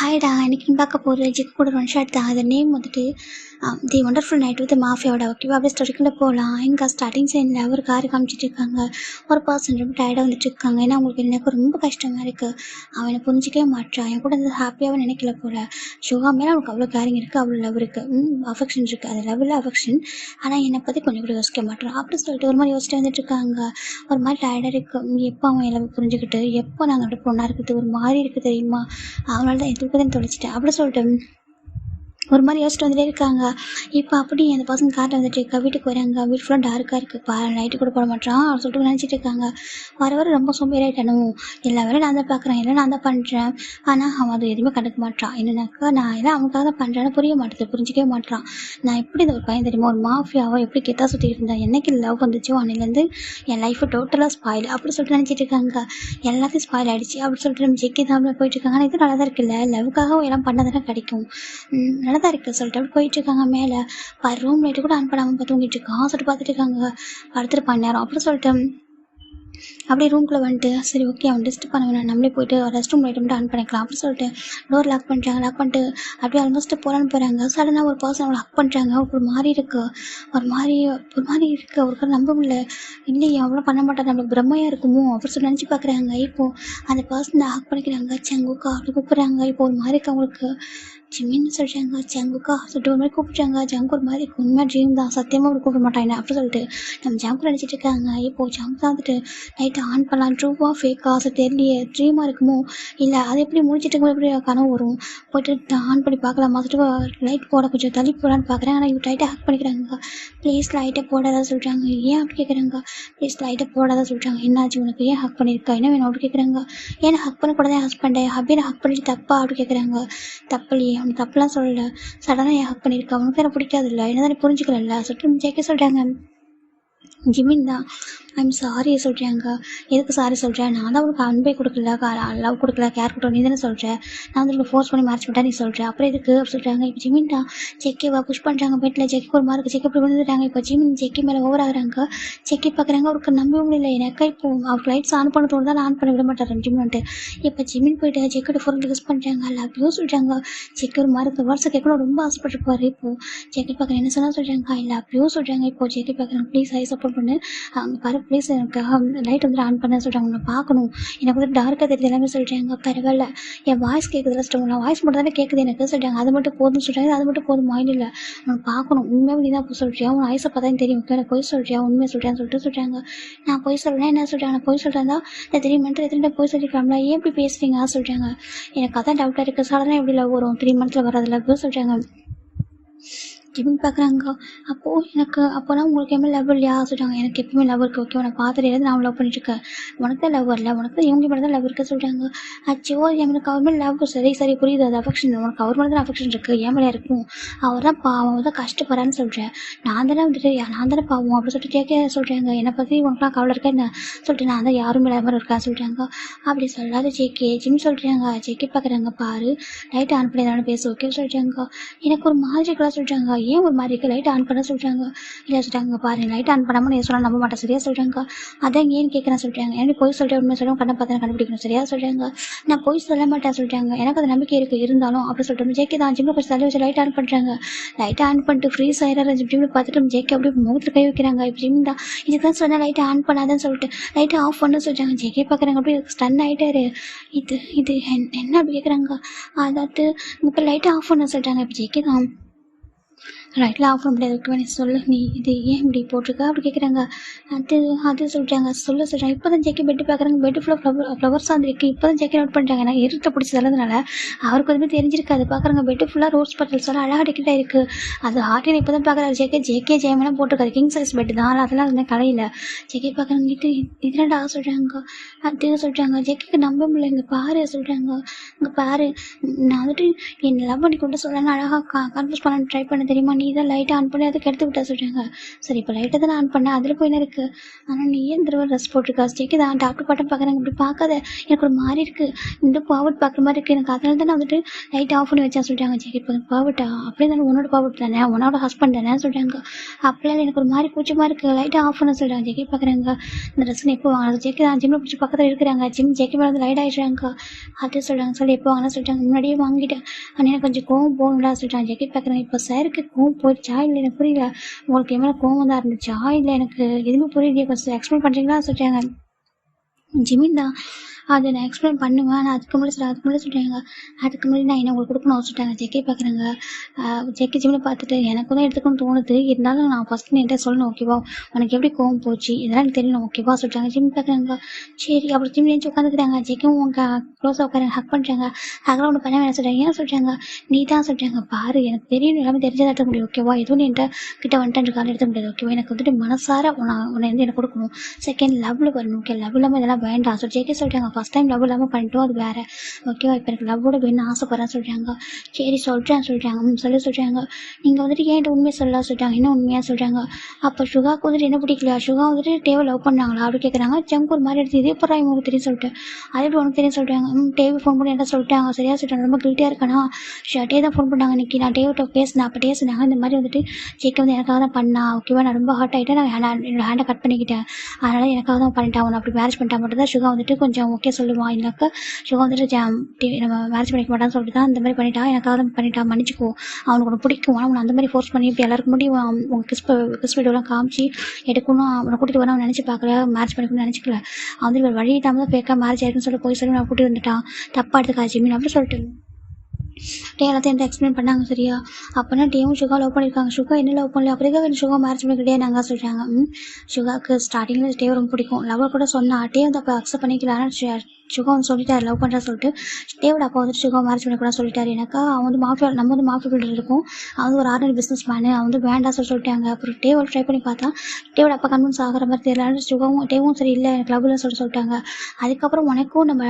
ஹாய்டா! இன்னைக்கு நீ பார்க்க போற ஜிக்கு கூட ஒன் ஷாட் தான். அது நேம் வந்துட்டு தி ஒண்டர்ஃபுல் நைட் வித் மாஃபியாவோட ஓகேவா? அப்படியே ஸ்டோரிக்குள்ள போகலாம். எங்க ஸ்டார்டிங் சீன்ல ஒரு கார் காமிச்சிட்டு இருக்காங்க. ஒரு பர்சன் ரொம்ப டயர்டாக வந்துட்டு இருக்காங்க. ஏன்னா அவங்களுக்கு எனக்கு ரொம்ப கஷ்டமா இருக்கு. அவனை புரிஞ்சிக்கவே மாட்றான். என் கூட வந்து ஹாப்பியாகவே நினைக்கல போல. ஷுகா மேலே அவனுக்கு அவ்வளோ கேரிங் இருக்கு, அவ்வளோ லவ் இருக்கு, அஃபெக்ஷன் இருக்கு. அது லவ் இல்லை அஃபெக்ஷன். ஆனால் என்னை பற்றி கொஞ்சம் கூட யோசிக்க மாட்றான் அப்படின்னு சொல்லிட்டு ஒரு மாதிரி யோசிச்சுட்டு வந்துட்டு இருக்காங்க. ஒரு மாதிரி டயர்டாக இருக்கு. எப்போ அவன் எல்லாமே புரிஞ்சுக்கிட்டு எப்போ நாங்கள் அப்படி பொண்ணாக இருக்குது ஒரு மாதிரி இருக்குது தெரியுமா? அவனால தான் என் தூக்கத்தையும் தொலைச்சிட்டேன் அப்படி சொல்லிட்டு ஒரு மாதிரி யோசிச்சுட்டு வந்துட்டே இருக்காங்க. இப்போ அப்படி அந்த பசங்க காட்ட வந்துட்டு இருக்கா. வீட்டுக்கு வராங்க. வீட்டு ஃபுல்லாக டார்க்காக இருக்குது. லைட்டு கூட போட மாட்டான் அவர் சொல்லிட்டு நினச்சிட்டு இருக்காங்க. வர வர ரொம்ப சோம்பேறியாயிட்டானும். எல்லா வேலையும் நான் தான் பார்க்குறேன், எல்லாம் நான் தான் பண்ணுறேன். ஆனால் அவன் அது எதுவுமே கண்டுக்க மாட்டான். என்னன்னாக்கா நான் எல்லாம் அவனுக்காக தான் பண்ணுறேன்னு புரிய மாட்டேது, புரிஞ்சிக்கவே மாட்டான். நான் எப்படி இந்த ஒரு பையன் தெரியுமா, ஒரு மாஃபியாவோ எப்படி கெத்தா சுற்றிட்டு இருந்தேன். என்னைக்கு லவ் வந்துச்சோ அன்னையிலேருந்து என் லைஃபு டோட்டலாக ஸ்பாயில் அப்படி சொல்லிட்டு நினச்சிட்டு இருக்காங்க. எல்லாத்தையும் ஸ்பாயில் ஆகிடுச்சு அப்படி சொல்லிட்டு நம்ம ஜெக்கி தான் போயிட்டு இருக்காங்க. ஆனால் இது நல்லா தான் இருக்குல்ல, லவ்வுக்காக எல்லாம் பண்ணதானே கிடைக்கும். நல்லா தான் இருக்குது சொல்லிட்டு அப்படி போயிட்டு இருக்காங்க. மேலே ரூம் லைட்டு கூட ஆன் பண்ணாமல் தூங்கிட்டு இருக்கான். சொல்லிட்டு பார்த்துட்டு இருக்காங்க. படுத்துருப்பான் நேரம் அப்படி சொல்லிட்டு அப்படியே ரூம்குள்ளே வந்துட்டு சரி ஓகே அவன் டிஸ்டர்ப் பண்ண வேணாம், நம்மளே போயிட்டு ரெஸ்ட் ரூம் லைட் மட்டும் ஆன் பண்ணிக்கலாம் அப்படின்னு சொல்லிட்டு டோர் லாக் பண்ணிட்டாங்க. லாக் பண்ணிட்டு அப்படியே ஆல்மோஸ்ட் போகிறாங்க. சடனாக ஒரு பர்சன் அவளை ஹக் பண்ணுறாங்க. ஒரு மாதிரி இருக்குது, ஒரு மாதிரி இருக்குது. அவருக்கு நம்ப முடியல. இல்லையே அவ்வளோ பண்ண மாட்டாங்க, நம்மளுக்கு பிரம்மையாக இருக்குமோ அப்படின்னு சொல்லி நினச்சி பார்க்குறாங்க. இப்போது அந்த பர்சனை ஹக் பண்ணிக்கிறாங்க. செங்குக்கா அப்படி கூப்பிட்றாங்க. இப்போ ஒரு மாதிரி இருக்கு அவங்களுக்கு. ஜிம்மின்னு சொல்கிறாங்க. ஜங்குக்கா சொல்லிட்டு ஒரு மாதிரி கூப்பிட்றாங்க. ஜங்கு ஒரு மாதிரி உண்மையாக ட்ரீம் தான், சத்தியமாக அப்படி கூப்பிட மாட்டாங்க அப்படி சொல்லிட்டு நம்ம ஜங்கு நினச்சிட்டு இருக்காங்க. இப்போது ஜங்கு தான் வந்துட்டு லைட்டை ஆன் பண்ணலாம். ட்ரூவா ஃபேக்கா அது தெரியலையே, ட்ரீமாக இருக்குமோ இல்லை அது எப்படி முடிச்சிட்டு இருக்கும், எப்படி கனவு வரும், போய்ட்டு ஆன் பண்ணி பார்க்கலாமா சொல்லிட்டு லைட் போட கொஞ்சம் தள்ளி போடலான்னு பார்க்குறேன். ஆனால் இவங்க லைட்டை ஹக் பண்ணிக்கிறாங்க. ப்ளீஸ் லைட்டை போடாத சொல்கிறாங்க. ஏன் அப்படி கேட்குறாங்க. ப்ளீஸ் லைட்டை போடாத சொல்கிறாங்க. என்னாச்சு உனக்கு, ஏன் ஹக் பண்ணியிருக்கா, என்ன வேணும் அப்படி கேட்குறாங்க. ஏன்னா ஹக் பண்ணக்கூடாது என் ஹஸ்பண்டை ஹப்பியை ஹக் பண்ணிட்டு தப்பா அப்படி கேட்குறாங்க. தப்பில்லையே, அவனுக்கு தப்புலாம் சொல்லலை, சடனாக ஏன் ஹக் பண்ணியிருக்கா, அவனுக்கு எனக்கு பிடிக்காது இல்லை, என்ன தானே புரிஞ்சுக்கல சொல்லிட்டு ஜெயிக்க சொல்கிறாங்க. ஜிமின் தான் ஐம் சாரி சொல்கிறாங்க. எதுக்கு சாரி சொல்கிறேன், நான் தான் உனக்கு அன்பே கொடுக்கல, லவ் கொடுக்கல, கேர் கொடுக்கல, நீ தானே சொல்கிறேன். நான் வந்து உனக்கு ஃபோர்ஸ் பண்ணி மேட்ச் பண்ணிட்டா நீ சொல்கிறேன், அப்புறம் எதுக்கு அப்படி சொல்கிறாங்க. இப்போ ஜிமின் தான் செக்கிவா புஷ் பண்ணுறாங்க. பெட்டில் செக்கி ஒரு மார்க்கு செக்கி அப்படி விழுந்துட்டாங்க. இப்போ ஜிமின் செக்கி மேலே ஓவர் ஆகுறாங்க. செக்கி பார்க்குறாங்க. அவருக்கு நம்பவே முடியல. எனக்கா இப்போ அவருக்கு லைட்ஸ் ஆன் பண்ண தோணுதான் நான் ஆன் பண்ண விட மாட்டார் ஜிமின்ட்டு. இப்போ ஜிமின் போயிட்டு செக்கோட ஃபோன் யூஸ் பண்ணுறாங்க. லவ் யூ சொல்கிறாங்க. செக்கி ஒரு மார்க்கு வாட்ஸ்அப் கேட்கணும் ரொம்ப ஆசைப்பட்டுருப்பாரு. இப்போது செக்கி பார்க்குறேன் என்ன சொன்னால் சொல்கிறாங்க. ஐ லவ் யூ சொல்கிறாங்க. இப்போ செக்கி பார்க்குறாங்க. ப்ளீஸ் ஐ சப்போர்ட் பண்ணு, அங்கே பாரு ப்ளீஸ் எனக்கு லைட் வந்து ஆன் பண்ண சொல்கிறாங்க. உன்னை பார்க்கணும், எனக்கு வந்து டார்க்காக தெரியுது எல்லாமே சொல்கிறாங்க. பரவாயில்ல என் வாய்ஸ் கேட்குதுல சொல்லுவாங்க. வாய்ஸ் மட்டும் தானே கேட்குது எனக்கு சொல்கிறாங்க. அது மட்டும் போதும்னு சொல்கிறாங்க. அது மட்டும் போதும் மைண்ட் இல்லை, உன்னை பார்க்கணும், உண்மையாக நீ தான் போய் சொல்கிறியா, உன் ஐஸை பார்த்தா தெரியும், எனக்கு போய் சொல்கிறியா, உண்மையை சொல்கிறேன்னு சொல்கிறாங்க. நான் போய் சொல்கிறேன் என்ன சொல்கிறாங்க. நான் போய் சொல்கிறேன் தான் இந்த 3 மந்த்தில் எத்தனை போய் சொல்லிக்கலாம்ல, ஏன் இப்படி பேசுகிறீங்க சொல்கிறாங்க. எனக்கு அதான் டவுட்டாக இருக்குது, சடனாக எப்படி லவ் வரும் 3 மந்த்தில் வராதுல அப்படி சொல்கிறாங்க. ஜிமின் பார்க்குறாங்க. அப்போது எனக்கு அப்போனா உங்களுக்கு எப்பவுமே லவ் இல்லையா சொல்கிறாங்க. எனக்கு எப்பவுமே லவ் இருக்குது, ஓகே உனக்கு பார்த்துட்டு நான் லவ் பண்ணிட்டுருக்கேன், உனக்கு தான் லவ் வரல, உனக்கு தான் இவங்க மேலே தான் லவ் இருக்குது சொல்கிறாங்க. அச்சோ எனக்கு அவர் மேலே லவ் சரி புரியுது, அது அஃபெக்ஷன், உனக்கு அவர் மேலே தான் அஃபெக்ஷன் இருக்குது, ஏன் மேலே இருக்கும், அவர் தான் பாவம், அவர் தான் கஷ்டப்படுறான்னு சொல்கிறேன், நான் தானே பாவம் அப்படி சொல்லிட்டு கேட்க சொல்கிறாங்க. என்னை பற்றி உனக்குலாம் கவலை இருக்கா என்ன சொல்லிட்டு நான் தான் யாரும் மேலே மாதிரி இருக்கா சொல்கிறாங்க. அப்படி சொல்லாத ஜிம் சொல்கிறாங்க. ஜெக்கி பார்க்குறாங்க. பாரு லைட் ஆன் பண்ணி தானே பேச ஓகே சொல்கிறாங்க. எனக்கு ஒரு மாதிரி இருக்கலாம் சொல்கிறாங்க. ஏன் ஒரு மாதிரி இருக்குது, லைட் ஆன் பண்ண சொல்கிறாங்க. இல்லை சொல்கிறாங்க. பாரு லைட் ஆன் பண்ணாமல் நீ சொன்னால் நம்ப மாட்டேன் சரியா சொல்கிறாங்க. அதான் ஏன்னு கேட்குறேன் சொல்கிறாங்க. எனக்கு போய் சொல்கிறேன் உண்மை சொல்கிறேன், கண்ணை பார்த்து கண்டுபிடிக்கணும் சரியா சொல்கிறாங்க. நான் போய் சொல்ல மாட்டேன் சொல்கிறாங்க. எனக்கு அது நம்பிக்கை இருக்குது இருந்தாலும் அப்படி சொல்லிட்டு ஜேக்கி தான் ஜிம்மில் கொஞ்சம் தள்ளி வச்சு லைட் ஆன் பண்ணுறாங்க. லைட் ஆன் பண்ணிட்டு ஃப்ரீஸ் ஆகிடுற ஜிம்மில் பார்த்துட்டு ஜேக்கி அப்படியே முகத்தில் கை வைக்கிறாங்க. இப்போ ஜிம் தான் இதுக்கு தான் சொன்னால் லைட்டை ஆன் பண்ணாதான்னு சொல்லிட்டு லைட்டை ஆஃப் பண்ண சொல்கிறாங்க. ஜேக்கி பார்க்குறாங்க. அப்படியே ஸ்டன் ஆகிட்டாரு. இது என்ன அப்படி கேட்குறாங்க. அதாவது இப்போ லைட்டை ஆஃப் பண்ண சொல்கிறாங்க. இப்போ ஜேக்கி தான் லைட்டில் ஆஃப் பண்ண முடியாது, ஓகே நீ சொல்லு, நீ இது ஏன் இப்படி போட்டிருக்க அப்படி கேட்குறாங்க. அது சொல்கிறாங்க. சொல்கிறாங்க. இப்போ தான் ஜெக்கி பெட்டு பார்க்குறாங்க. பெட்டு ஃபுல்லாக ஃப்ளவர்ஸாக வந்துருக்கு. இப்போ தான் ஜெக்கி நோட் பண்ணுறாங்க. ஏன்னா இருட்டை பிடிச்சி தள்ளதுனால அவருக்கு எதுவுமே தெரிஞ்சிருக்காது. பார்க்குறாங்க பெட்டு ஃபுல்லாக ரோஸ் பட்டல்ஸ் எல்லாம் அழகாக டிக்கெட்டாக இருக்குது. அது ஹார்ட்டின் இப்போ தான் பார்க்குறாரு. ஜேகே ஜெயமெல்லாம் போட்டிருக்காரு. கிங் சைஸ் பெட்டு தான், அதெல்லாம் வந்து கலையில் ஜெக்கி பார்க்குறாங்க. இதுனடா சொல்கிறாங்க. அது சொல்கிறாங்க. ஜெக்கிக்கு நம்ப முடியல. இங்கே பாரு சொல்கிறாங்க. இங்கே பாரு நான் வந்துட்டு என்னை லவ் பண்ணி கொண்டு சொல்லலாம் அழகாக கன்ஃபியூஸ் பண்ண ட்ரை பண்ண தெரியுமா, நீ தான் லைட்டை ஆன் பண்ணி அதுக்கு எடுத்து விட்டா சொல்கிறாங்க. சரி இப்போ லைட்டை தான் ஆன் பண்ணேன், அதில் போய் என்ன இருக்குது? ஆனால் நீ ஏன் திரும்ப ட்ரெஸ் போட்டிருக்கா? ஜெக்கி தான் டாக்டர் பாட்டம் பார்க்குறாங்க, இப்படி பார்க்காத, எனக்கு ஒரு மாதிரி இருக்குது, இந்த பாவட் பார்க்குற மாதிரி இருக்குது எனக்கு, அதனால தான் நான் வந்துட்டு லைட்டை ஆஃப் பண்ணி வச்சா சொல்கிறாங்க. ஜெக்கி இப்போ பாவட்டா அப்படியே தானே, உன்னோட பாவட் தானே, உன்னோட ஹஸ்பண்ட் தானே சொல்கிறாங்க. அப்படியே எனக்கு ஒரு மாதிரி கூச்சமாக இருக்குது, லைட்டை ஆஃப் பண்ண சொல்கிறாங்க. ஜெக்கி பார்க்குறாங்க, இந்த ட்ரெஸ் எப்போ வாங்கினது? ஜெக்கி தான் ஜிம்மில் பிடிச்சி பக்கத்தில் இருக்கிறாங்க, ஜிம் ஜெக்கி மேலே வந்து லைட் ஆகிடுறாங்க. அது சொல்கிறாங்க. சொல்லி எப்போ வாங்கினா சொல்லிட்டாங்க, முன்னாடியே வாங்கிட்டேன், ஆனால் எனக்கு கொஞ்சம் கோவம் போகணும்டா சொல்லிட்டாங்க. ஜெக்கி பார்க்குறாங்க, இப்போ சாருக்கு கோவம் போயிடுச்சா இல்லை எனக்கு புரியல, உங்களுக்கு என் மேலே கோவம் தான் இருந்துச்சா இல்லை எனக்கு எதுவுமே புரியலையே, கொஞ்சம் எக்ஸ்பிளைன் பண்ணுறீங்களா சொல்லிட்டாங்க. ஜிமின் தான் அதை நான் எக்ஸ்பிளைன் பண்ணுவேன், ஆனால் அதுக்கு முன்னாடி சொல்கிறாங்க. அதுக்கு முன்னாடி நான் என்ன உங்களுக்கு கொடுக்கணும் சொல்லிட்டாங்க. ஜெக்கி பார்க்குறாங்க. ஜெக்கி ஜிம்மில் பார்த்துட்டு எனக்கு தான் எடுத்துக்கணும்னு தோணுது, இருந்தாலும் நான் ஃபஸ்ட்டு என்கிட்ட சொல்லணும், ஓகேவா, உனக்கு எப்படி கோவம் போச்சு இதெல்லாம் எனக்கு தெரியணும், ஓகேவா சொல்லிட்டாங்க. ஜிம் பார்க்குறாங்க. சரி அப்புறம் ஜிம் நினச்சி உட்காந்துக்கிறாங்க. ஜெக்கியும் உங்க க்ளோஸாக உட்காருங்க, ஹக் பண்ணுறாங்க. அதெல்லாம் ஒன்று பண்ண வேணாம் சொல்கிறாங்க. ஏன் சொல்கிறாங்க? நீ தான் சொல்கிறாங்க, பாரு எனக்கு தெரியும், எல்லாமே தெரிஞ்சதாக எடுக்க முடியும், ஓகேவா, எதுவும் என்கிட்ட கிட்ட வந்துட்டு காலம் எடுக்க முடியாது, ஓகேவா, எனக்கு வந்துட்டு மனசார உன்னை வந்து எனக்கு கொடுக்கணும், செகண்ட் லவ்வில் வரணும், ஓகே, லவ் இல்லாமல் இதெல்லாம் வேண்டாம் சொல்லி ஜெக்கி சொல்கிறாங்க. ஃபஸ்ட் டைம் லவ் இல்லாமல் பண்ணிட்டோம், அது வேறு, ஓகேவா, இப்போ எனக்கு லவ்வோட வேணும்னு ஆசைப்பட்றேன்னு சொல்கிறாங்க. சரி சொல்கிறாங்க. சொல்கிறாங்க, நீங்கள் வந்துட்டு ஏன்ட்ட உண்மையை சொல்லலாம் சொல்லிட்டாங்க. என்ன உண்மையாக சொல்கிறாங்க? அப்போ சுகாவுக்கு வந்துட்டு என்ன பிடிக்கலையா, சுகா வந்துட்டு டேவை லவ் பண்ணாங்களா அப்படி கேட்குறாங்க. ஜங்கு ஒரு மாதிரி எடுத்து இதே போகிறா இவங்களுக்கு தெரியும் சொல்லிட்டு, அது எப்படி உனக்கு தெரியும் சொல்கிறாங்க. டேவி ஃபோன் பண்ணி என்ன சொல்லிட்டாங்க, சரியா சொல்லிட்டாங்க, ரொம்ப கில்ட்டியாக இருக்கேனா, டே தான் ஃபோன் பண்ணாங்க இன்னைக்கு, நான் டேவிட்ட பேசினேன், அப்போ டே சொன்னாங்க இந்த மாதிரி வந்துட்டு ஜெக்கி வந்து எனக்காக தான் பண்ணா, ஓகேவா, நான் ரொம்ப ஹார்ட் ஆகிட்டேன், நான் என்னோட ஹேண்டை கட் பண்ணிக்கிட்டேன், அதனால் எனக்காக தான் பண்ணிட்டான், அவனை அப்படி மேரேஜ் பண்ணிட்டா மட்டும் தான் சுகா வந்துட்டு கொஞ்சம் ஓகே சொல்லுவான், இல்லைனாக்கா சுகா வந்துட்டு நம்ம மேரேஜ் பண்ணிக்க மாட்டான்னு சொல்லிட்டு தான் இந்த மாதிரி பண்ணிட்டா, எனக்காக தான் பண்ணிட்டா, மன்னிச்சிக்கோ, அவனுக்கு ஒன்று பிடிக்கும், ஆனால் அவனை அந்த மாதிரி ஃபோர்ஸ் பண்ணி இப்படி எல்லாருக்கும் முடியும் உங்கள் கிஸ் வீடியோலாம் காமிச்சு எடுக்கணும், அவனை கூட்டிகிட்டு வரணும், அவன் நினச்சி பார்க்கல, மேரேஜ் பண்ணிக்கணும்னு நினச்சிக்கல, அவன் வந்து ஒரு வழி இல்லாமல் தான் ஃபேக்காக மேரேஜ் ஆயிருக்குன்னு சொல்லி போய் சொல்லி நான் கூட்டிட்டு வந்துட்டான், தப்பாக எடுத்துக்கா ஜிமின் அப்படி சொல்லிட்டு டே எல்லாத்தையும் என்கிட்ட எக்ஸ்பிளைன் பண்ணாங்க. சரியா, அப்போனா டேவும் சுகா லவ் பண்ணியிருக்காங்க, சுகா என்ன லவ் பண்ணல, அப்படியே சுகா மேரேஜ் பண்ணி கிடையாது நாங்கள் சொல்கிறாங்க. சுகாவுக்கு ஸ்டார்டிங்கில் டே ரொம்ப பிடிக்கும், லவ்வர் கூட சொன்னா, டே வந்து அப்போ அக்செப்ட் பண்ணிக்கல, ஆனால் சுகா வந்து சொல்லிட்டாரு லவ் பண்ணுறா சொல்லிட்டு, டேவோட அப்பா வந்துட்டு சுகா மேரேஜ் பண்ணி கூட சொல்லிட்டாரு. எனக்கா அவன் வந்து நம்ம வந்து மாஃபியா பில்டர் இருக்கும், அவன் வந்து ஒரு ஆர்டினரி பிஸ்னஸ் மேனு, அவன் வந்து வேண்டாம் சொல்லிட்டாங்க. அப்புறம் டேவோட ட்ரை பண்ணி பார்த்தா டேவோட அப்பா கன்வின்ஸ் ஆகிற மாதிரி தெரியல, டேவும் சரி இல்லை எனக்கு லவ் இல்லை சொல்லிட்டாங்க. அதுக்கப்புறம் உனக்கும் நம்ம